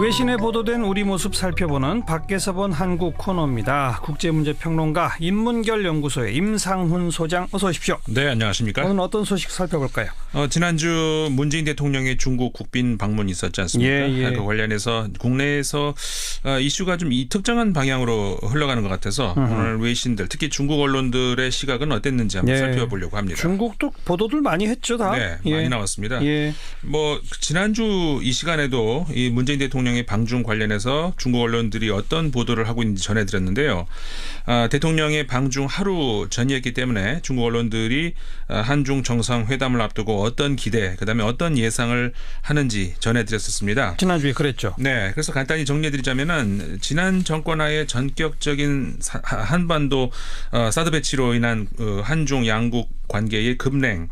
외신에 보도된 우리 모습 살펴보는 밖에서 본 한국 코너입니다. 국제문제평론가 인문결연구소의 임상훈 소장 어서 오십시오. 네, 안녕하십니까. 오늘 어떤 소식 살펴볼까요? 지난주 문재인 대통령의 중국 국빈 방문이 있었지 않습니까? 그 관련해서 국내에서 이슈가 좀 이 특정한 방향으로 흘러가는 것 같아서 오늘 외신들 특히 중국 언론들의 시각은 어땠는지 한번 살펴보려고 합니다. 중국도 보도들 많이 했죠, 다. 네, 많이 나왔습니다. 뭐 지난주 이 시간에도 이 문재인 대통령의 방중 관련해서 중국 언론들이 어떤 보도를 하고 있는지 전해드렸는데요. 대통령의 방중 하루 전이었기 때문에 중국 언론들이 한중 정상회담을 앞두고 어떤 기대, 그다음에 어떤 예상을 하는지 전해드렸었습니다. 지난주에 그랬죠. 네, 그래서 간단히 정리해드리자면은 지난 정권하에 전격적인 한반도 사드 배치로 인한 한중 양국 관계의 급냉,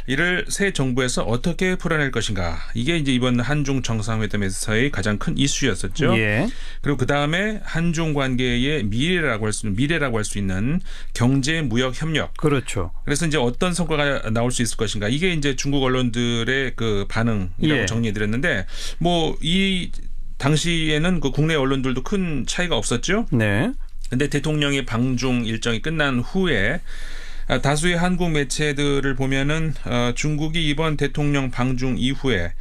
이를 새 정부에서 어떻게 풀어낼 것인가, 이게 이제 이번 한중 정상회담에서의 가장 큰 이슈였었죠. 그리고 그 다음에 한중 관계의 미래라고 할 수 있는 경제 무역 협력. 그렇죠. 그래서 이제 어떤 성과가 나올 수 있을 것인가, 이게 이제 중국 언론들의 그 반응이라고 정리해드렸는데, 뭐 이 당시에는 그 국내 언론들도 큰 차이가 없었죠. 네. 근데 대통령의 방중 일정이 끝난 후에 다수의 한국 매체들을 보면은 중국이 이번 대통령 방중 이후에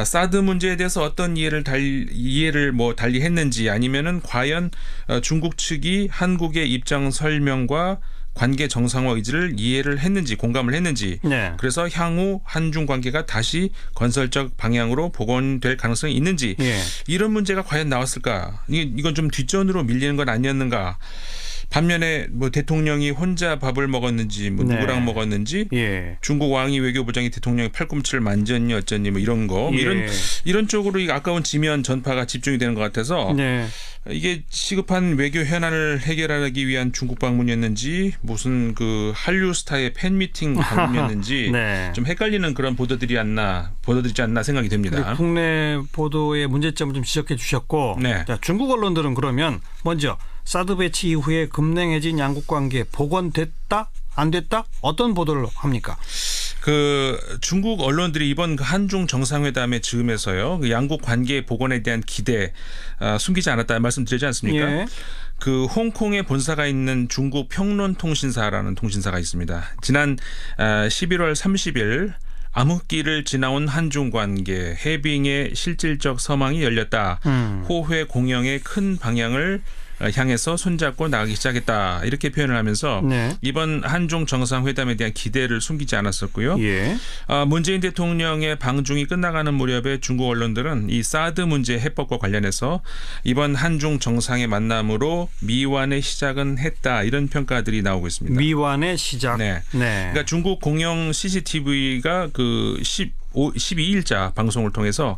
사드 문제에 대해서 어떤 이해를 달리 했는지, 아니면은 과연 중국 측이 한국의 입장 설명과 관계 정상화 의지를 이해를 했는지, 공감을 했는지, 그래서 향후 한중 관계가 다시 건설적 방향으로 복원될 가능성이 있는지, 이런 문제가 과연 나왔을까? 이건 좀 뒷전으로 밀리는 건 아니었는가? 반면에 뭐 대통령이 혼자 밥을 먹었는지, 뭐 누구랑 먹었는지, 중국 왕이 외교부장이 대통령의 팔꿈치를 만졌니 어쩌니, 뭐 이런 거, 이런 쪽으로 이 아까운 지면 전파가 집중이 되는 것 같아서 이게 시급한 외교 현안을 해결하기 위한 중국 방문이었는지, 무슨 그 한류 스타의 팬미팅 방문이었는지 좀 헷갈리는 그런 보도들이지 않나 생각이 됩니다. 국내 보도의 문제점을 좀 지적해 주셨고, 자, 중국 언론들은 그러면 먼저 사드 배치 이후에 급냉해진 양국 관계 복원됐다? 안 됐다? 어떤 보도를 합니까? 그 중국 언론들이 이번 그 한중 정상회담의 즈음에서요, 그 양국 관계 복원에 대한 기대 숨기지 않았다 말씀드리지 않습니까? 그 홍콩에 본사가 있는 중국 평론통신사라는 통신사가 있습니다. 지난 11월 30일 암흑기를 지나온 한중 관계, 해빙의 실질적 서망이 열렸다. 호회 공영의 큰 방향을 향해서 손잡고 나가기 시작했다, 이렇게 표현을 하면서 이번 한중 정상회담에 대한 기대를 숨기지 않았었고요. 문재인 대통령의 방중이 끝나가는 무렵에 중국 언론들은 이 사드 문제 해법과 관련해서 이번 한중 정상의 만남으로 미완의 시작은 했다, 이런 평가들이 나오고 있습니다. 미완의 시작. 그러니까 중국 공영 CCTV가 그 12일자 방송을 통해서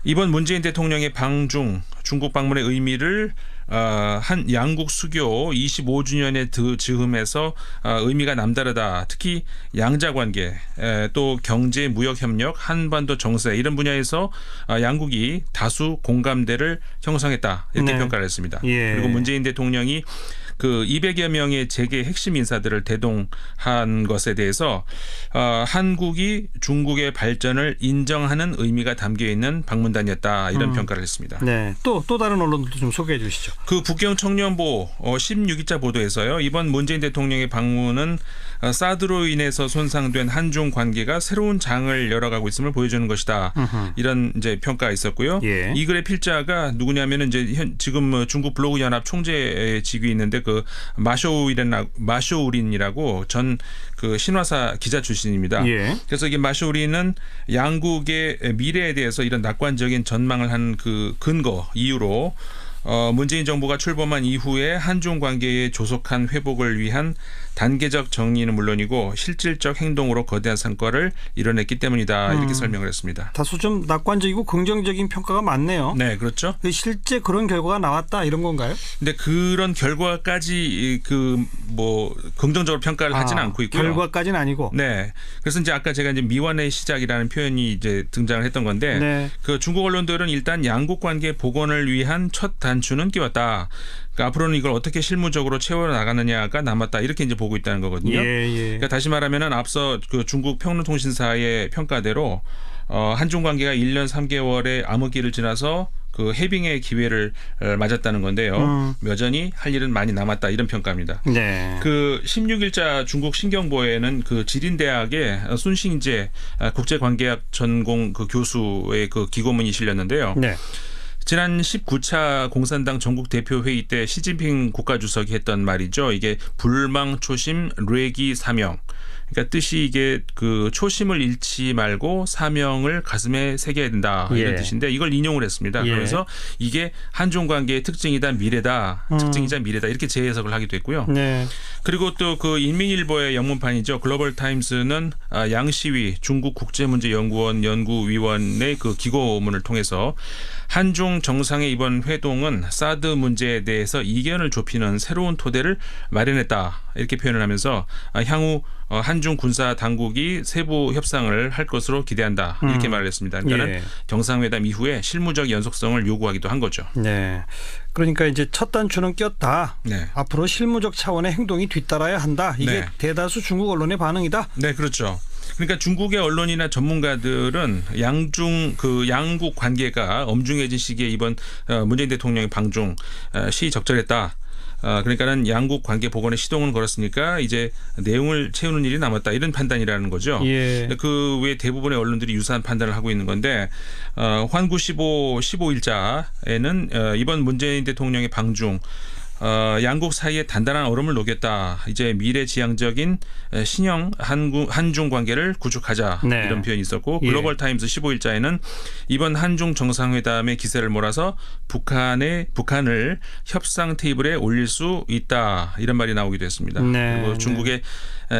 이번 문재인 대통령의 방중, 중국 방문의 의미를 한 양국 수교 25주년의 즈음에서 의미가 남다르다. 특히 양자관계, 또 경제 무역 협력, 한반도 정세, 이런 분야에서 양국이 다수 공감대를 형성했다, 이렇게 평가를 했습니다. 그리고 문재인 대통령이 그 200여 명의 재계 핵심 인사들을 대동한 것에 대해서 한국이 중국의 발전을 인정하는 의미가 담겨 있는 방문단이었다, 이런 평가를 했습니다. 또 다른 언론들도 좀 소개해 주시죠. 그 북경 청년보 16일자 보도에서요, 이번 문재인 대통령의 방문은 사드로 인해서 손상된 한중 관계가 새로운 장을 열어가고 있음을 보여주는 것이다, 이런 이제 평가가 있었고요. 이 글의 필자가 누구냐면은 이제 지금 중국 블로그 연합 총재 직위 있는데 그 마쇼우린이라고 전 그 신화사 기자 출신입니다. 그래서 이게 마쇼우린은 양국의 미래에 대해서 이런 낙관적인 전망을 한 그 근거, 이유로 문재인 정부가 출범한 이후에 한중 관계의 조속한 회복을 위한 단계적 정리는 물론이고 실질적 행동으로 거대한 성과를 이뤄냈기 때문이다, 이렇게 설명을 했습니다. 다소 좀 낙관적이고 긍정적인 평가가 많네요. 네, 그렇죠. 실제 그런 결과가 나왔다, 이런 건가요? 근데 그런 결과까지 그 뭐 긍정적으로 평가를 하지는 않고 있고요. 결과까지는 아니고. 그래서 이제 아까 제가 이제 미완의 시작이라는 표현이 이제 등장을 했던 건데, 그 중국 언론들은 일단 양국 관계 복원을 위한 첫 단추는 끼웠다. 그러니까 앞으로는 이걸 어떻게 실무적으로 채워 나가느냐가 남았다, 이렇게 이제 보고 있다는 거거든요. 그러니까 다시 말하면은 앞서 그 중국 평론통신사의 평가대로 한중 관계가 1년 3개월의 암흑기를 지나서 그 해빙의 기회를 맞았다는 건데요. 여전히 할 일은 많이 남았다 이런 평가입니다. 네. 그 16일자 중국 신경보에는 그 지린대학의 순싱제 국제관계학 전공 그 교수의 그 기고문이 실렸는데요. 네. 지난 19차 공산당 전국 대표 회의 때 시진핑 국가주석이 했던 말이죠. 이게 불망 초심 뇌기 사명. 그러니까 뜻이 이게 그 초심을 잃지 말고 사명을 가슴에 새겨야 된다 이런 뜻인데 이걸 인용을 했습니다. 그래서 이게 한중 관계의 특징이다 미래다, 특징이자 미래다 이렇게 재해석을 하기도 했고요. 네. 그리고 또 그 인민일보의 영문판이죠. 글로벌 타임스는 양시위 중국 국제문제연구원 연구위원의 그 기고문을 통해서 한중 정상의 이번 회동은 사드 문제에 대해서 이견을 좁히는 새로운 토대를 마련했다 이렇게 표현을 하면서 향후 한중 군사 당국이 세부 협상을 할 것으로 기대한다 이렇게 말을 했습니다. 그러니까 정상회담 이후에 실무적 연속성을 요구하기도 한 거죠. 네. 그러니까 이제 첫 단추는 꼈다. 네. 앞으로 실무적 차원의 행동이 뒤따라야 한다. 이게 대다수 중국 언론의 반응이다. 네, 그렇죠. 그러니까 중국의 언론이나 전문가들은 양국 관계가 엄중해진 시기에 이번 문재인 대통령의 방중 시적절했다. 그러니까는 양국 관계 복원에 시동을 걸었으니까 이제 내용을 채우는 일이 남았다 이런 판단이라는 거죠. 그 외 대부분의 언론들이 유사한 판단을 하고 있는 건데 환구 15일자에는 이번 문재인 대통령의 방중 양국 사이에 단단한 얼음을 녹였다. 이제 미래지향적인 신형 한중 관계를 구축하자 이런 표현이 있었고 글로벌 타임스 15일자에는 이번 한중 정상회담의 기세를 몰아서 북한을 협상 테이블에 올릴 수 있다. 이런 말이 나오기도 했습니다. 그리고 중국의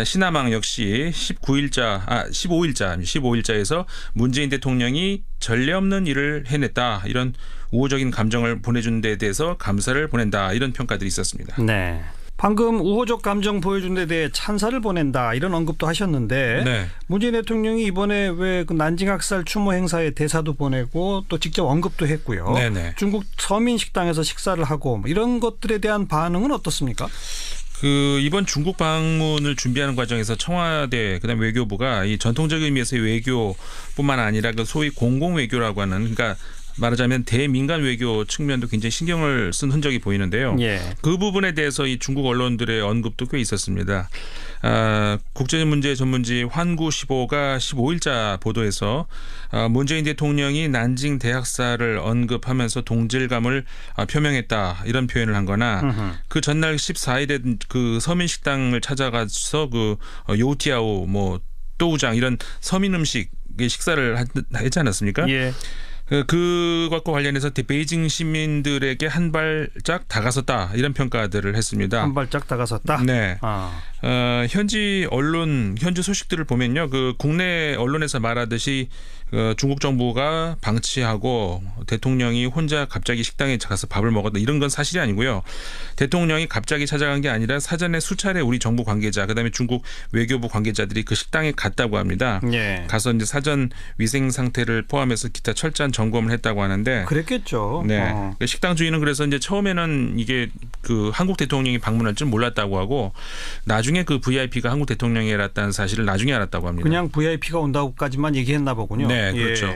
시나망 역시 15일자에서 문재인 대통령이 전례 없는 일을 해냈다. 이런 우호적인 감정을 보내준 데에 대해서 감사를 보낸다. 이런 평가들이 있었습니다. 네. 방금 우호적 감정 보여준 데 대해 찬사를 보낸다. 이런 언급도 하셨는데 문재인 대통령이 이번에 왜 그 난징 학살 추모 행사에 대사도 보내고 또 직접 언급도 했고요. 중국 서민 식당에서 식사를 하고 이런 것들에 대한 반응은 어떻습니까? 이번 중국 방문을 준비하는 과정에서 청와대 그다음에 외교부가 이 전통적 의미에서의 외교뿐만 아니라 그 소위 공공 외교라고 하는 그러니까 말하자면 대민간 외교 측면도 굉장히 신경을 쓴 흔적이 보이는데요. 그 부분에 대해서 이 중국 언론들의 언급도 꽤 있었습니다. 국제문제 전문지 환구15가 15일자 보도에서 문재인 대통령이 난징 대학살을 언급하면서 동질감을 표명했다 이런 표현을 한 거나 그 전날 14일에 그 서민 식당을 찾아가서 그 요티아오 뭐 또우장 이런 서민 음식의 식사를 했지 않았습니까? 그것과 관련해서 베이징 시민들에게 한 발짝 다가섰다 이런 평가들을 했습니다. 한 발짝 다가섰다. 네. 현지 소식들을 보면요, 그 국내 언론에서 말하듯이 중국 정부가 방치하고 대통령이 혼자 갑자기 식당에 가서 밥을 먹었다 이런 건 사실이 아니고요. 대통령이 갑자기 찾아간 게 아니라 사전에 수차례 우리 정부 관계자 그다음에 중국 외교부 관계자들이 그 식당에 갔다고 합니다. 가서 이제 사전 위생 상태를 포함해서 기타 철저한 점검을 했다고 하는데 그랬겠죠. 그 식당 주인은 그래서 이제 처음에는 이게 그 한국 대통령이 방문할 줄 몰랐다고 하고 나중에 그 VIP가 한국 대통령이었다는 사실을 나중에 알았다고 합니다. 그냥 VIP가 온다고까지만 얘기했나 보군요. 네, 그렇죠.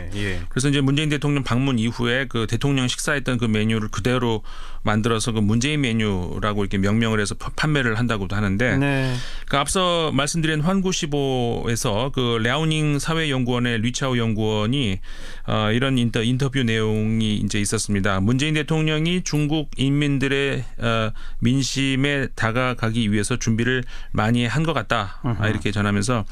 그래서 이제 문재인 대통령 방문 이후에 그 대통령 식사했던 그 메뉴를 그대로 만들어서 그 문재인 메뉴라고 이렇게 명명을 해서 판매를 한다고도 하는데 그 앞서 말씀드린 환구15에서 그 랴오닝 사회연구원의 류차오 연구원이 이런 인터뷰 내용이 이제 있었습니다. 문재인 대통령이 중국 인민들의 민심에 다가가기 위해서 준비를 많이 한 것 같다 이렇게 전하면서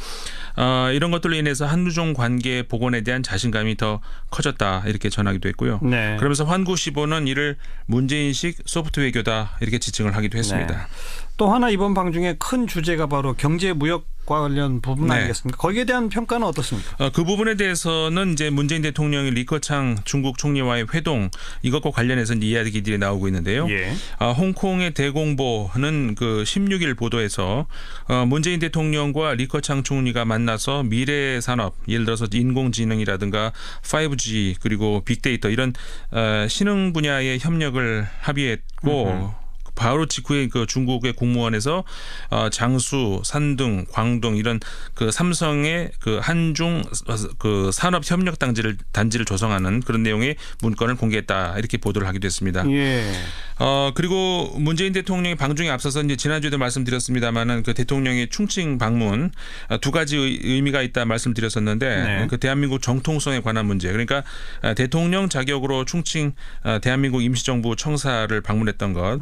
이런 것들로 인해서 한중 관계 복원에 대한 자신감이 더 커졌다 이렇게 전하기도 했고요. 그러면서 환구15는 이를 문재인식 소프트 외교다 이렇게 지칭을 하기도 했습니다. 또 하나 이번 방중에 큰 주제가 바로 경제 무역 관련 부분 아니겠습니까? 거기에 대한 평가는 어떻습니까? 그 부분에 대해서는 이제 문재인 대통령이 리커창 중국 총리와의 회동 이것과 관련해서 이제 이야기들이 나오고 있는데요. 홍콩의 대공보는 그 16일 보도에서 문재인 대통령과 리커창 총리가 만나서 미래 산업 예를 들어서 인공지능이라든가 5G 그리고 빅데이터 이런 신흥 분야의 협력을 합의했고 바로 직후에 그 중국의 공무원에서 장수, 산둥, 광동 이런 그 삼성의 그 한중 그 산업 협력 단지를 조성하는 그런 내용의 문건을 공개했다 이렇게 보도를 하기도 했습니다. 예. 그리고 문재인 대통령의 방중에 앞서서 이제 지난주에도 말씀드렸습니다만은 그 대통령의 충칭 방문 두 가지 의미가 있다 말씀드렸었는데 네. 그 대한민국 정통성에 관한 문제 그러니까 대통령 자격으로 충칭 대한민국 임시정부 청사를 방문했던 것.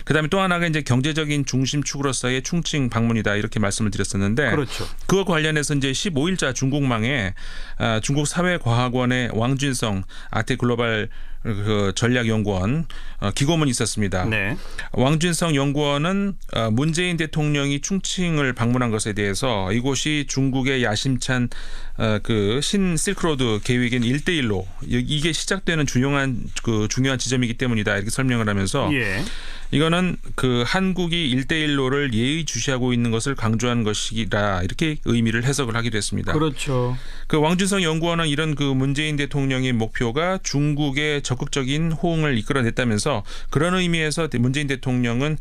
그다음에 또 하나가 이제 경제적인 중심축으로서의 충칭 방문이다 이렇게 말씀을 드렸었는데 그렇죠. 그와 관련해서 이제 15일자 중국망에 중국 사회과학원의 왕준성 아태글로벌 그 전략연구원 기고문이 있었습니다. 네. 왕준성 연구원은 문재인 대통령이 충칭을 방문한 것에 대해서 이곳이 중국의 야심찬 그 신실크로드 계획인 1대1로 이게 시작되는 중요한 지점이기 때문이다 이렇게 설명을 하면서 예. 이거는 그 한국이 1대1로를 예의주시하고 있는 것을 강조한 것이라 이렇게 의미를 해석을 하기도 했습니다. 그렇죠. 그 왕준성 연구원은 이런 그 문재인 대통령의 목표가 중국의 적극적인 호응을 이끌어냈다면서 그런 의미에서 문재인 대통령은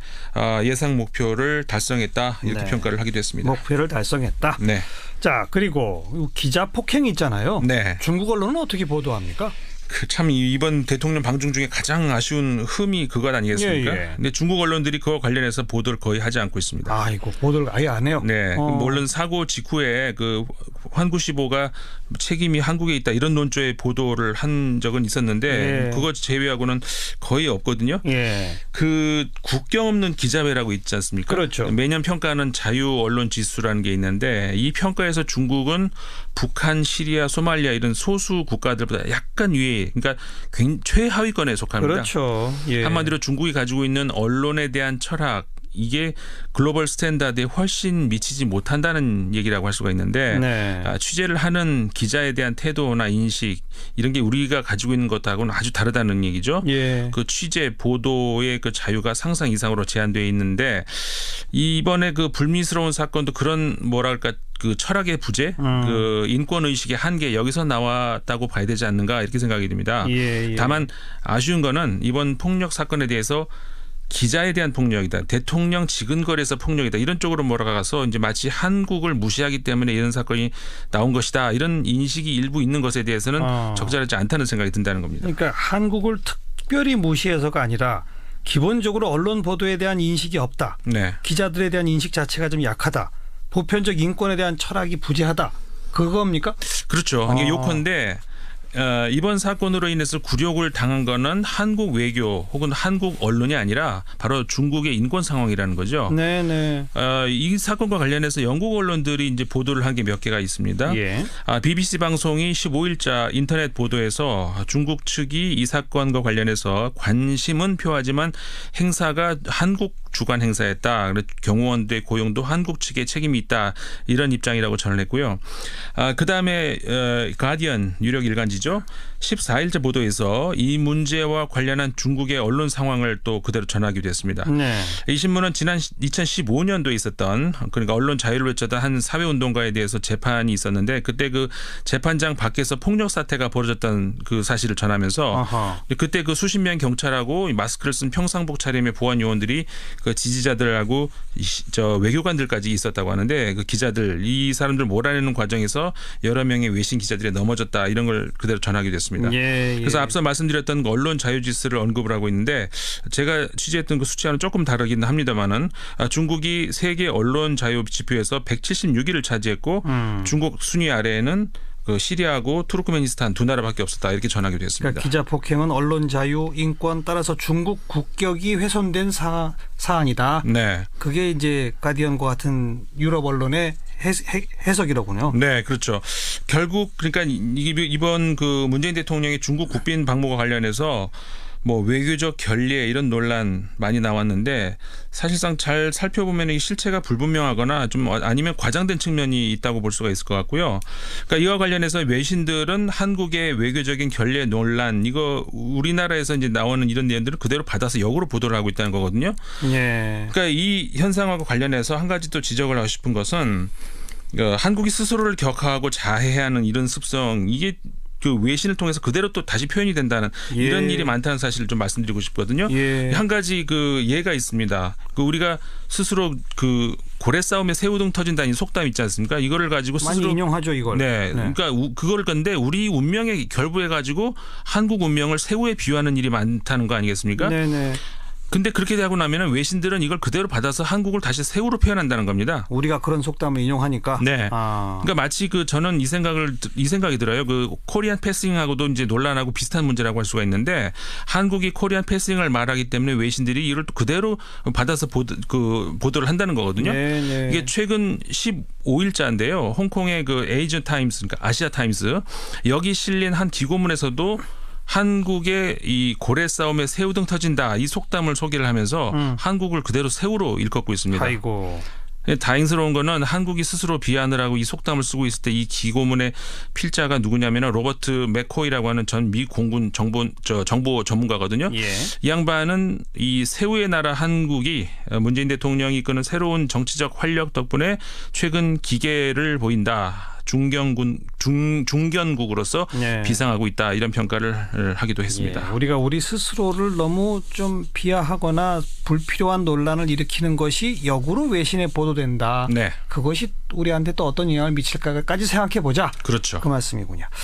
예상 목표를 달성했다 이렇게 네. 평가를 하기도 했습니다. 목표를 달성했다. 네. 자, 그리고 기자 폭행 있잖아요. 네. 중국 언론은 어떻게 보도합니까? 참 이번 대통령 방중 중에 가장 아쉬운 흠이 그것 아니겠습니까? 예. 근데 중국 언론들이 그와 관련해서 보도를 거의 하지 않고 있습니다. 아이고, 보도를 아예 안 해요. 네, 물론 사고 직후에 그 환구시보가 책임이 한국에 있다 이런 논조의 보도를 한 적은 있었는데 예. 그것 제외하고는 거의 없거든요. 예. 그 국경 없는 기자회라고 있지 않습니까? 그렇죠. 매년 평가하는 자유 언론 지수라는 게 있는데 이 평가에서 중국은 북한, 시리아, 소말리아 이런 소수 국가들보다 약간 위에 그러니까 최하위권에 속합니다. 그렇죠. 예. 한마디로 중국이 가지고 있는 언론에 대한 철학 이게 글로벌 스탠다드에 훨씬 미치지 못한다는 얘기라고 할 수가 있는데 네. 취재를 하는 기자에 대한 태도나 인식 이런 게 우리가 가지고 있는 것하고는 아주 다르다는 얘기죠. 예. 그 취재 보도의 그 자유가 상상 이상으로 제한되어 있는데 이번에 그 불미스러운 사건도 그런 뭐랄까 그 철학의 부재, 그 인권 의식의 한계 여기서 나왔다고 봐야 되지 않는가 이렇게 생각이 듭니다. 예. 다만 아쉬운 거는 이번 폭력 사건에 대해서 기자에 대한 폭력이다. 대통령 지근거리에서 폭력이다. 이런 쪽으로 몰아가서 이제 마치 한국을 무시하기 때문에 이런 사건이 나온 것이다. 이런 인식이 일부 있는 것에 대해서는 적절하지 않다는 생각이 든다는 겁니다. 그러니까 한국을 특별히 무시해서가 아니라 기본적으로 언론 보도에 대한 인식이 없다. 네. 기자들에 대한 인식 자체가 좀 약하다. 보편적 인권에 대한 철학이 부재하다. 그겁니까? 그렇죠. 이게 요컨대 이번 사건으로 인해서 굴욕을 당한 거는 한국 외교 혹은 한국 언론이 아니라 바로 중국의 인권 상황이라는 거죠. 네네. 이 사건과 관련해서 영국 언론들이 이제 보도를 한 게 몇 개가 있습니다. 예. BBC 방송이 15일자 인터넷 보도에서 중국 측이 이 사건과 관련해서 관심은 표하지만 행사가 한국 주관 행사였다. 경호원들의 고용도 한국 측에 책임이 있다. 이런 입장이라고 전했고요. 그다음에 가디언 유력 일간지죠. 14일째 보도에서 이 문제와 관련한 중국의 언론 상황을 또 그대로 전하기도 했습니다. 네. 이 신문은 지난 2015년도에 있었던 그러니까 언론 자유를 외쳤던 한 사회운동가에 대해서 재판이 있었는데 그때 그 재판장 밖에서 폭력 사태가 벌어졌던 그 사실을 전하면서 아하. 그때 그 수십 명 경찰하고 마스크를 쓴 평상복 차림의 보안 요원들이 그 지지자들하고 외교관들까지 있었다고 하는데 그 기자들 이 사람들 몰아내는 과정에서 여러 명의 외신 기자들이 넘어졌다 이런 걸 그대로 전하기도 했습니다. 예. 그래서 앞서 말씀드렸던 그 언론 자유지수를 언급을 하고 있는데 제가 취재했던 그 수치와는 조금 다르긴 합니다만은 중국이 세계 언론 자유 지표에서 176위를 차지했고 중국 순위 아래에는 그 시리아하고 투르크메니스탄 두 나라밖에 없었다 이렇게 전하기도 했습니다. 그러니까 기자 폭행은 언론 자유, 인권 따라서 중국 국격이 훼손된 사안이다. 네. 그게 이제 가디언과 같은 유럽 언론의 해석이로군요. 네, 그렇죠. 결국 그러니까 이번 그 문재인 대통령의 중국 국빈 방문과 관련해서 뭐 외교적 결례 이런 논란 많이 나왔는데 사실상 잘 살펴보면 이 실체가 불분명하거나 좀 아니면 과장된 측면이 있다고 볼 수가 있을 것 같고요. 그러니까 이와 관련해서 외신들은 한국의 외교적인 결례 논란 이거 우리나라에서 이제 나오는 이런 내용들을 그대로 받아서 역으로 보도를 하고 있다는 거거든요. 예. 그러니까 이 현상과 관련해서 한 가지 또 지적을 하고 싶은 것은 한국이 스스로를 격하고 자해하는 이런 습성 이게 그 외신을 통해서 그대로 또 다시 표현이 된다는 이런 일이 많다는 사실을 좀 말씀드리고 싶거든요. 한 가지 그 예가 있습니다. 그 우리가 스스로 그 고래 싸움에 새우등 터진다는 속담 있지 않습니까? 이거를 가지고 스스로 많이 인용하죠, 이걸. 네, 그러니까 그걸 건데 우리 운명에 결부해 가지고 한국 운명을 새우에 비유하는 일이 많다는 거 아니겠습니까? 네네. 근데 그렇게 되고 나면은 외신들은 이걸 그대로 받아서 한국을 다시 새우로 표현한다는 겁니다. 우리가 그런 속담을 인용하니까. 네. 그러니까 마치 그 저는 이 생각이 들어요. 그 코리안 패싱하고도 이제 논란하고 비슷한 문제라고 할 수가 있는데 한국이 코리안 패싱을 말하기 때문에 외신들이 이걸 또 그대로 받아서 보도를 한다는 거거든요. 네네. 이게 최근 15일자인데요. 홍콩의 그 에이저 타임스, 그러니까 아시아 타임스 여기 실린 한 기고문에서도 한국의 이 고래 싸움에 새우등 터진다 이 속담을 소개를 하면서 한국을 그대로 새우로 일컫고 있습니다. 아이고. 다행스러운 거는 한국이 스스로 비하를 하고 이 속담을 쓰고 있을 때 이 기고문의 필자가 누구냐면 로버트 맥코이라고 하는 전 미 공군 정보 전문가거든요. 이 양반은 이 새우의 나라 한국이 문재인 대통령이 이끄는 새로운 정치적 활력 덕분에 최근 기계를 보인다. 중견국으로서 비상하고 있다 이런 평가를 하기도 했습니다. 우리가 우리 스스로를 너무 좀 비하하거나 불필요한 논란을 일으키는 것이 역으로 외신에 보도된다. 그것이 우리한테 또 어떤 영향을 미칠까까지 생각해 보자. 그렇죠. 그 말씀이군요.